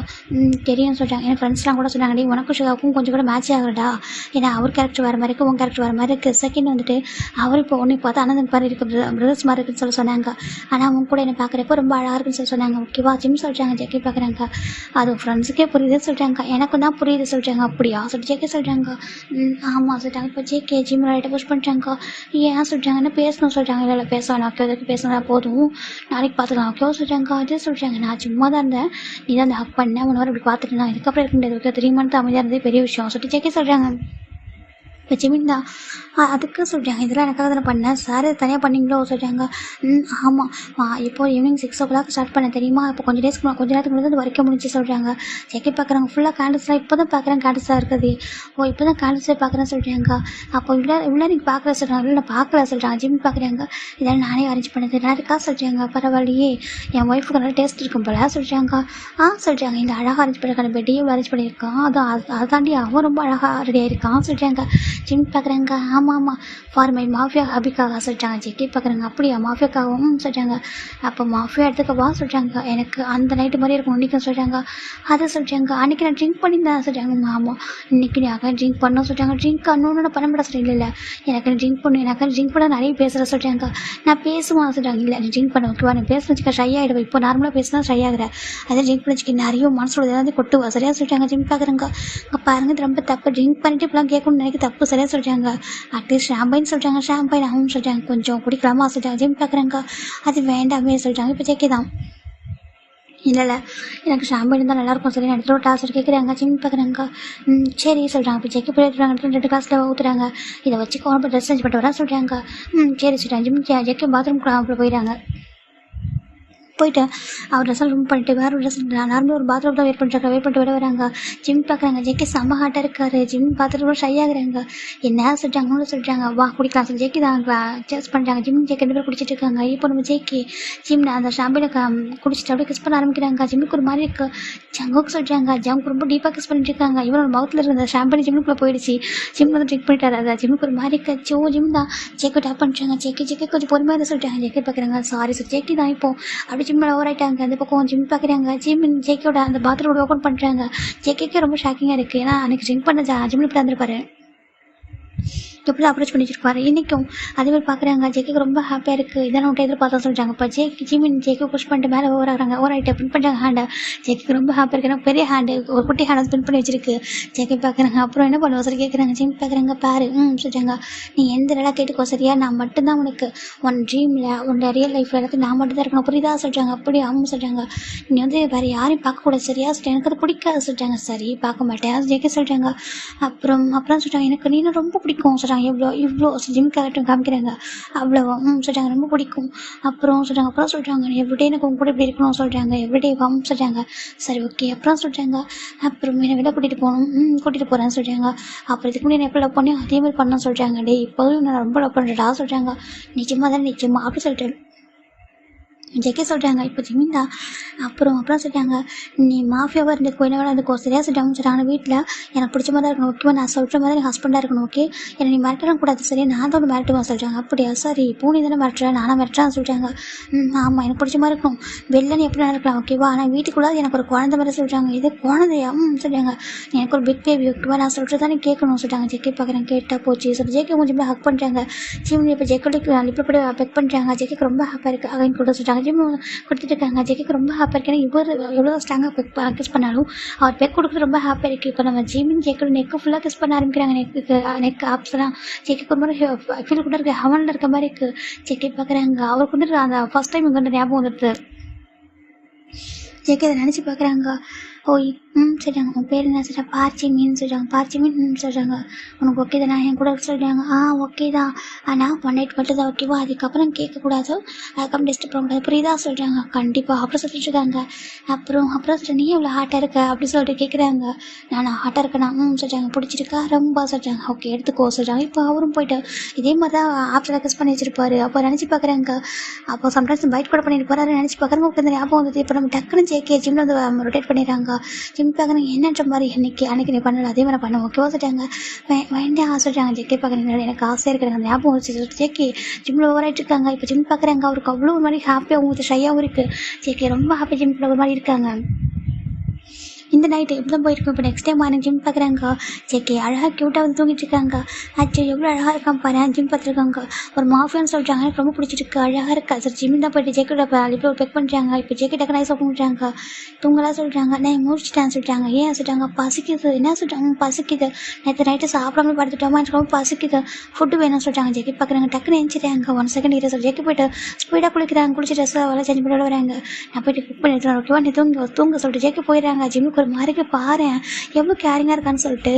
தெரியும் சொல்கிறாங்க. என் ஃப்ரெண்ட்ஸ்லாம் கூட சொன்னாங்க. நீ உனக்கும் ஷுகாவுக்கும் கொஞ்சம் கூட மேட்ச் ஆகலடா. ஏன்னா அவர் கேரக்டர் வேறு மாதிரி இருக்குது, உன் கேரக்டர் வேறு மாதிரி இருக்குது. செகண்ட் வந்துட்டு அவர் இப்போ ஒன்று பார்த்தா ஆனால் இந்த மாதிரி இருக்கு, பிரதர்ஸ் மாதிரி இருக்குன்னு சொன்னாங்க. ஆனால் அவங்க கூட என்னை பார்க்குறப்போ ரொம்ப அழகாக இருக்குன்னு சொன்னாங்க. ஓகேவா ஜிம் சொல்கிறாங்க. ஜேகே பார்க்குறாங்க. அது ஃப்ரெண்ட்ஸுக்கே புரியுதுன்னு சொல்கிறாங்க. எனக்கும் தான் புரியுது சொல்கிறாங்க. அப்படியா சொல்லிட்டு ஜேகே சொல்கிறாங்க. ஆமாம் சொல்லிட்டாங்க. இப்போ ஜேகே ஜிம் ரைட்டை புஷ் பண்ணிட்டாங்க. ஏன் சொல்கிறாங்க, என்ன பேசணும் சொல்கிறாங்க. இல்லை பேச வேணாம், ஓகே எதுக்கு பேசினா போதும், நாளைக்கு பார்த்துக்கலாம் ஓகேவா சொல்கிறாங்க. அதே சொல்கிறாங்க. நான் சும்மா தான் இருந்தேன், நீ தான் அந்த ஹக் பண்ண ஒன்று வர இப்படி பார்த்துட்டு நான் இதுக்கப்புறம் இருக்க முடியாது ஓகே, 3 மந்த் அமைதியாக இருந்தது பெரிய விஷயம் சொல்லிட்டு ஜேகே சொல்கிறாங்க. இப்போ ஜிமின் தான் அதுக்கு சொல்கிறாங்க. இதெல்லாம் எனக்காக தானே பண்ணேன் சார், தனியாக பண்ணிங்களோ சொல்கிறாங்க. ஆமாம் இப்போ ஈவினிங் 6 o'clock ஸ்டார்ட் பண்ண தெரியுமா, இப்போ கொஞ்சம் நேரத்துக்கு முன்னாடி அது வரைக்கும் முடிஞ்சு சொல்கிறாங்க. செக்கி பார்க்குறாங்க. ஃபுல்லாக கேண்டில்ஸ்லாம் இப்போ தான் பார்க்குறேன், கேண்டில்ஸாக இருக்குது. ஓ இப்போ தான் கேண்டில்ஸே பார்க்குறேன்னு சொல்கிறாங்க. அப்போ இவ்வளோ நீங்கள் பார்க்கல சொல்கிறாங்க. இல்லை நான் பார்க்கல சொல்கிறாங்க. ஜிம் பார்க்குறாங்க. இதெல்லாம் நானே அரேஞ்ச் பண்ணது நல்லா இருக்கா சொல்கிறாங்க. பரவாயில்லையே, என் ஒய்ஃபுக்கு நல்லா டேஸ்ட் இருக்கும் போல சொல்கிறாங்க. சொல்கிறாங்க. இந்த அழகாக அரேஞ்ச் பண்ணியிருக்காங்க, பெட்டையும் அரேஞ்ச் பண்ணியிருக்கான், அதாண்டி அவன் ரொம்ப அழகாக ரெடியாக இருக்கான் சொல்கிறாங்க. ஜிம் பார்க்குறாங்க. ஆமாம் ஃபார் மை மாஃபியா ஹபிக்காக சொல்லிட்டாங்க. ஜெக்கி பார்க்குறாங்க. அப்படியா மாஃபியாக்காகவும் சொல்கிறாங்க. அப்போ மாஃபியா எடுத்துக்கவா சொல்கிறாங்க. எனக்கு அந்த நைட்டு மாதிரி இருக்கும் இன்றைக்கும் சொல்கிறாங்க. அதை சொல்கிறாங்க. அன்றைக்கி நான் ட்ரிங்க் பண்ணியிருந்தேன் சொல்கிறாங்க. ஆமாம் இன்றைக்கி நீ ட்ரிங்க் பண்ண சொல்கிறாங்க. ட்ரிங்க் பண்ணணுன்னு நான் பண்ண மாட்டேன் சொல்கிறேன். இல்லை எனக்கு ட்ரிங்க் பண்ண நிறைய பேசுகிற சொல்கிறாங்க. நான் பேசுவான் சொல்கிறாங்க. இல்லை நீ ட்ரிங்க் பண்ண ஓகேவா, நீ பேச வச்சுக்க ஷை ஆகிடுவேன். இப்போ நார்மலாக பேசினா ஷை ஆகிற, அதை ட்ரிங்க் பண்ணி வச்சுக்க நிறைய மனசோட ஏதாவது கொட்டுவா சரியாக சொல்கிறாங்க. ஜிம் பார்க்குறாங்க. அங்கே பாருங்க இது ரொம்ப தப்பு, ட்ரிங்க் பண்ணிட்டு இப்பெல்லாம் கேட்கணும்னு நினைக்க தப்பு சரியாக சொல்கிறாங்க. அட்லீஸ்ட் ஷாம்பைன்னு சொல்கிறாங்க. ஷாம்பைன் ஆகும் சொல்கிறாங்க. கொஞ்சம் குடிக்கலாமா சொல்கிறாங்க. ஜிம் பார்க்குறாங்க. அது வேண்டாமே சொல்கிறாங்க. இப்போ ஜேகே தான். இல்லை எனக்கு ஷாம்பைன் தான் நல்லாயிருக்கும் சரி இடத்துல ஒரு டாஸ் கேட்குறாங்க. ஜிம் பார்க்குறாங்க. சரி சொல்கிறாங்க. இப்போ ஜெக்கி போய் எடுத்துறாங்க. 2 கிளாஸில் ஊற்றுறாங்க. இதை வச்சு கோன் ட்ரெஸ் சேஞ்ச் பண்ணிட்டு வரா சொல்கிறாங்க. சரி சொல்கிறாங்க. ஜிம் ஜெக்கி பாத்ரூம் போயிடறாங்க. போயிட்டு அவர் ட்ரெஸ்ஸில் ரூம் பண்ணிட்டு வேறு ஒரு ட்ரெஸ் நார்மலாக ஒரு பாத்ரூம் தான் வெயிட் பண்ணிட்டு விட வராங்க. ஜிம் பார்க்குறாங்க. ஜெக்கி செம்ம ஹாட்டாக இருக்காரு. ஜிம் பார்த்துட்டு ஷை ஆகுறாங்க. என்ன சொல்கிறாங்கன்னு சொல்கிறாங்க. வா குடிக்கலாம் சொல்லி ஜெக்கி தான் சேஸ் பண்ணுறாங்க. ஜிம் ஜெக்கி 2 பேரும் குடிச்சிட்டு இருக்காங்க. இப்போ நம்ம ஜெக்கி ஜிம் அந்த ஷாம்பில் குடிச்சிட்டு அப்படியே கிஸ் பண்ண ஆரம்பிக்கிறாங்க. ஜிம்முக்கு ஒரு மாதிரி இருக்கு. ஜங்குக்கு சொல்கிறாங்க. ஜம்முக்கு ரொம்ப டீப்பாக கிஸ் பண்ணிட்டு இருக்காங்க. இவனோட மவுத்தில் இருந்த ஷாம்பிள் ஜிம்முக்குள்ளே போயிடுச்சு. ஜிம் வந்து ட்ரிக் பண்ணிட்டாரு. அதை ஜிம்முக்கு ஒரு மாதிரி கச்சோ ஜிம் தான் ஜெக்கி டாப் பண்ணுறாங்க. ஜெக்கி கொஞ்சம் பொறுமையாக தான் சொல்கிறாங்க. ஜெக்கி பார்க்குறாங்க. சாரி சார் ஜெக்கி தான் இப்போ அப்படி ஜிம்மில் ஓவர் ஆகிட்டாங்க. அந்த பக்கம் ஜிம் பார்க்குறாங்க. ஜிம் ஜேக்கியோட அந்த பாத்ரூம் ஓப்பன் பண்ணுறாங்க. ஜேக்கே ரொம்ப ஷாக்கிங்காக இருக்குது. ஏன்னா அன்றைக்கி ட்ரிங்க் பண்ண ஜிம்மில் இப்படி வந்திருப்பாரு, எப்படி அப்ரோச் பண்ணி வச்சிருப்பாரு. இன்றைக்கும் அதேமாதிரி பார்க்குறாங்க. ஜேக்கு ரொம்ப ஹாப்பியாக இருக்குது. இதெல்லாம் விட்டு எதிர்பார்த்தா சொல்கிறாங்க. இப்போ ஜிமின் ஜேக்கு புஷ் பண்ணிட்டு மேலே ஓவராகிறாங்க. ஓவராகிட்டு பின் பண்ணுறாங்க ஹேண்டை. ஜேக்கு ரொம்ப ஹாப்பியாக இருக்குது. ஏன்னா பெரிய ஹேண்டு ஒரு குட்டி ஹேண்டை ஸ்பின் பண்ணி வச்சிருக்கு. ஜேக்கே பார்க்குறாங்க. அப்புறம் என்ன பண்ணுவோம் சார் கேட்குறாங்க. ஜிம் பார்க்குறாங்க. பாரு சொல்கிறாங்க. நீ எந்த வேலை கேட்டுக்கோ சரியா, நான் மட்டும்தான் உனக்கு உன் ட்ரீமில் உன்னோட ரியல் லைஃப்பில் எல்லாத்தையும் நான் மட்டும் தான் இருக்கணும் புரியுதா சொல்கிறாங்க. அப்படி சொல்கிறாங்க. நீ வந்து வேறு யாரையும் பார்க்கக்கூடாது சரியா சொல்லிட்டு எனக்கு அது பிடிக்காது சொல்கிறாங்க. சரி பார்க்க மாட்டேன் ஜேக்கே சொல்கிறாங்க. அப்புறம் சொல்கிறாங்க. எனக்கு நீ ரொம்ப பிடிக்கும் சொல்கிறாங்க. இவ்வளோ ஜிம் கேரக்டர் காமிக்கிறாங்க. அவ்வளோவா சொல்கிறாங்க. ரொம்ப பிடிக்கும். அப்புறம் சொல்கிறாங்க எவ்ரிடே எனக்கு உங்க கூட இப்படி இருக்கணும் சொல்கிறாங்க. எவ்ரிடே சொல்கிறாங்க. சரி ஓகே அப்புறம் சொல்கிறாங்க. அப்புறம் என்னை வெளில கூட்டிகிட்டு போகிறேன்னு சொல்கிறாங்க. அப்புறம் இதுக்கு முன்னாடி எப்போ லவ் பண்ணி அதே மாதிரி பண்ண சொல்கிறாங்க. டே இப்போதும் நான் ரொம்ப லவ் பண்ணுறேடா சொல்கிறாங்க. நிச்சயமாக அப்படி சொல்லிட்டு ஜெக்கே சொல்கிறாங்க. இப்போ ஜிமின் தான். அப்புறம் சொல்கிறாங்க. நீ மாஃபியாவாக இருந்துக்கோ என்ன வேலை இருந்துக்கோ சரியாக சொல்கிறாங்க. வீட்டில் எனக்கு பிடிச்ச மாதிரி தான் இருக்கணும் ஓகேவா, நான் சொல்கிற மாதிரி நீ ஹஸ்பண்டாக இருக்கணும் ஓகே, என்னை நீ மிரட்டலாம் கூடாது சரியா, நான் தான் மிரட்டுவேன் சொல்கிறாங்க. அப்படியா சரி பூனி தானே மிரட்டுறேன், நானும் மிரட்டுறேன்னு சொல்கிறாங்க. ஆமாம் எனக்கு பிடிச்ச மாதிரி இருக்கணும், வெளிலன்னு எப்படி நடக்கலாம் ஓகேவா, ஆனால் வீட்டுக்குள்ளே எனக்கு ஒரு குழந்தை மாதிரி சொல்கிறாங்க. இது குழந்தையா சொல்கிறாங்க. எனக்கு ஒரு பிக் பேபி ஓகேவா, நான் சொல்கிறது தானே கேட்கணும் சொல்கிறாங்க. ஜெக்கே பார்க்குறேன். கேட்டால் போச்சு சொல்லி ஜெக்கே கொஞ்சம் ஹக் பண்ணுறாங்க. ஜிம் இப்போ ஜெக்கோட லிப்பில் கூட பெக் பண்ணுறாங்க. ஜெக்கேக்கு ரொம்ப ஹாப்பாக இருக்குது அகைன் கூட சொல்கிறாங்க. ஜிம் கொடுத்துட்டு இருக்காங்க. ஜெக்கிக்கு ரொம்ப ஹாப்பியாக இருக்கு. ஏன்னா இவர் எவ்வளோ ஸ்ட்ராங்காக கிஸ் பண்ணாலும் அவர் பெக் கொடுக்குறது ரொம்ப ஹாப்பியாக இருக்குது. இப்போ நம்ம ஜிமின் ஜெக்கோட நெக்கு ஃபுல்லாக கிஸ் பண்ண ஆரம்பிக்கிறாங்க. நெக் ஆப்ஸ்லாம் ஜெக்கிக்கு ஒரு மாதிரி ஃபீல் கூட இருக்குது, ஹவனில் இருக்க மாதிரி இருக்குது. ஜெக்கி பார்க்குறாங்க. அவருக்கு வந்து அந்த ஃபஸ்ட் டைம் இங்கே வந்து ஞாபகம் வந்துடுது. ஜெக்கி அதை நினச்சி பார்க்குறாங்க. ஓய் சொல்கிறாங்க. உன் பேர் என்ன சொல்கிறாங்க. பார்ச்சிமின்னு சொல்கிறாங்க. பார்ச்சிமின்னு சொல்கிறாங்க. உனக்கு ஓகே தானே என் கூட சொல்கிறாங்க. ஓகே தான், ஆனால் 1 night மட்டும் தான் ஓகேவா, அதுக்கப்புறம் கேட்கக்கூடாது, அதுக்கப்புறம் டிஸ்டர்ப் பண்ணக்கூடாது புரியுதா சொல்கிறாங்க. கண்டிப்பாக அப்புறம் சொல்லிட்டு இருக்காங்க. அப்புறம் சொல்கிறேன் நீ எவ்வளோ ஹாட்டாக இருக்க அப்படி சொல்லிட்டு கேட்குறாங்க. நான் ஹாட்டாக இருக்கேனா சொல்கிறாங்க. பிடிச்சிருக்கா ரொம்ப சொல்கிறாங்க. ஓகே எடுத்துக்கோ சொல்கிறாங்க. இப்போ அவரும் போயிட்டு இதே மாதிரி தான் ஆப்ஸில் கிஸ் பண்ணி வச்சிருப்பாரு. அப்போ நினச்சி பார்க்குறாங்க. அப்போ சம்டைம்ஸ் பைட் கூட பண்ணிட்டு போகிறாரு நினச்சி பார்க்குறாங்க. ஓகே இந்த ஞாபகம் வந்துட்டு இப்போ நம்ம டக்குன்னு ஜேகே ஜிம்மில் வந்து ரொட்டேட் பண்ணிடுறாங்க. ஜிம் பார்க்குறாங்க. என்னன்ற மாதிரி அன்னைக்கு நீ பண்ணல அதே மாதிரி பண்ண ஓகேவா சொல்லிட்டாங்க. வேண்டாம் சொல்லிட்டாங்க. ஜெக்கே பார்க்குறீங்க எனக்கு ஆசையாக இருக்கிறாங்க அந்த ஞாபகம் வச்சு ஜெக்கே ஜிம்மில் ஓவராயிட்டு இருக்காங்க. இப்போ ஜிம் பார்க்குறாங்க. அவருக்கு அவ்வளோ ஒரு மாதிரி ஹாப்பியாகவும் ஷையாகவும் இருக்குது. ஜெக்கே ரொம்ப ஹாப்பி ஜிம்மில் ஒரு மாதிரி இருக்காங்க. இந்த நைட்டு இப்படி தான் போயிருக்கும். இப்போ நெக்ஸ்ட் டைம் மார்னிங் ஜிம் பார்க்குறாங்க. ஜேகே அழகாக க்யூட்டாக வந்து தூங்கிட்டு இருக்காங்க. அச்சோ எவ்வளோ அழகாக இருக்கான் பாரு. ஜிம் பார்த்துருக்காங்க. ஒரு மாஃபியான்னு சொல்கிறாங்க. எனக்கு ரொம்ப பிடிச்சிருக்கு. அழகாக இருக்கா சார். ஜிம் தான் போயிட்டு ஜேக்கோட இப்போ பெக் பண்ணுறாங்க. இப்போ ஜேக்கே டக்கு நைஸ் பண்ணுறாங்க. தூங்கலாம் சொல்கிறாங்க. நான் முடிச்சிட்டேன்னு சொல்லிட்டாங்க. ஏன் சொல்லிட்டாங்க பசிக்குது. என்ன சொல்கிறாங்க பசிக்குது. நேற்று நைட்டு சாப்பிடாம படுத்துட்டோமா எனக்கு ரொம்ப பசிக்குது. ஃபுட்டு வேணும்னு சொல்லிட்டாங்க. ஜேக்கி பார்க்குறாங்க. டக்குன்னு எழுந்திரிட்டாங்க. 1 செகண்ட் இரு சொல்லி ஜேக்கி போயிட்டு ஸ்பீடாக குளிக்கிறாங்க. குளிச்சு ட்ரெஸ் எல்லாம் சேஞ்ச் பண்ணிட்டு வராங்க. நான் போயிட்டு குக் பண்ணி எடுத்துட்டு ஓகேவா நீ தூங்க சொல்லிட்டு ஜேக்கி போயிடுறாங்க. ஜிம்முக்கு ஒரு மாதிரிக்கு பாரு எவ்வளோ கேரிங்காக இருக்கான்னு சொல்லிட்டு.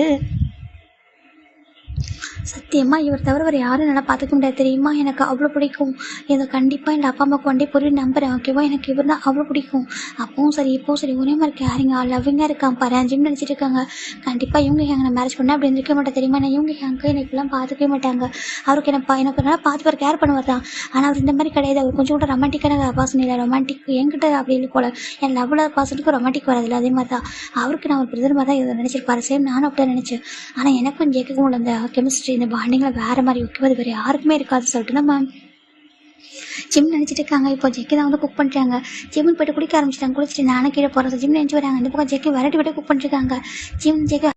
சத்தியமாக இவர் தவிர வேறு யாரும் நல்லா பார்த்துக்க முடியாது தெரியுமா. எனக்கு அவ்வளோ பிடிக்கும். இதை கண்டிப்பாக எங்கள் அப்பா அம்மாவுக்கு வண்டி பொருள் நம்புறேன் ஓகேவா. எனக்கு இவர் தான் அவ்வளோ பிடிக்கும். அப்பவும் சரி இப்போவும் சரி ஒரே மாதிரி கேரிங்காக லவ்விங்காக இருக்கான் பாரு. ஜிம் நினச்சிட்டு இருக்காங்க. கண்டிப்பாக இவங்க எங்கே நான் மேரேஜ் பண்ணேன் அப்படி இருக்க மாட்டேன் தெரியுமா. நான் இவங்க எங்கே எனக்குலாம் பார்த்துக்கவே மாட்டாங்க. அவருக்கு எனக்கு நல்லா பார்த்து பேர் கேர் பண்ணுவார் தான். ஆனால் அவர் இந்த மாதிரி கிடையாது. அவர் கொஞ்சம் கூட ரொமான்டிக்கான பாசன் இல்லை. ரொமான்டிக் என்கிட்ட அப்படி இல்லை போல. என் லவ்வில் பாசனுக்கு ரொமான்டிக் வராதில்ல அதே மாதிரி தான் அவருக்கு நான் ஒரு பிரதர் மாதிரி தான் இதை நினச்சிருப்பாரு. சேம் நானும் அப்படி தான் நினச்சேன். ஆனால் எனக்கும் ஜேக்கும் உள்ள அந்த கெமிஸ்ட்ரி இந்த பாண்டிங்களை வேறு மாதிரி வைக்கிறது வேறு யாருக்குமே இருக்காது சொல்லிட்டு நம்ம ஜிம் நினச்சிட்டு இருக்காங்க. இப்போ ஜெக்கி தான் வந்து குக் பண்ணுறாங்க. ஜிம்னு போய்ட்டு குளிக்க ஆரம்பிச்சிட்டாங்க. குளிச்சுட்டு நானும் கீழே போகிறேன். ஜிம் நினச்சி வராங்க. இந்த பக்கம் ஜெக்கி விட்டு குக் பண்ணிருக்காங்க. Gym Jackie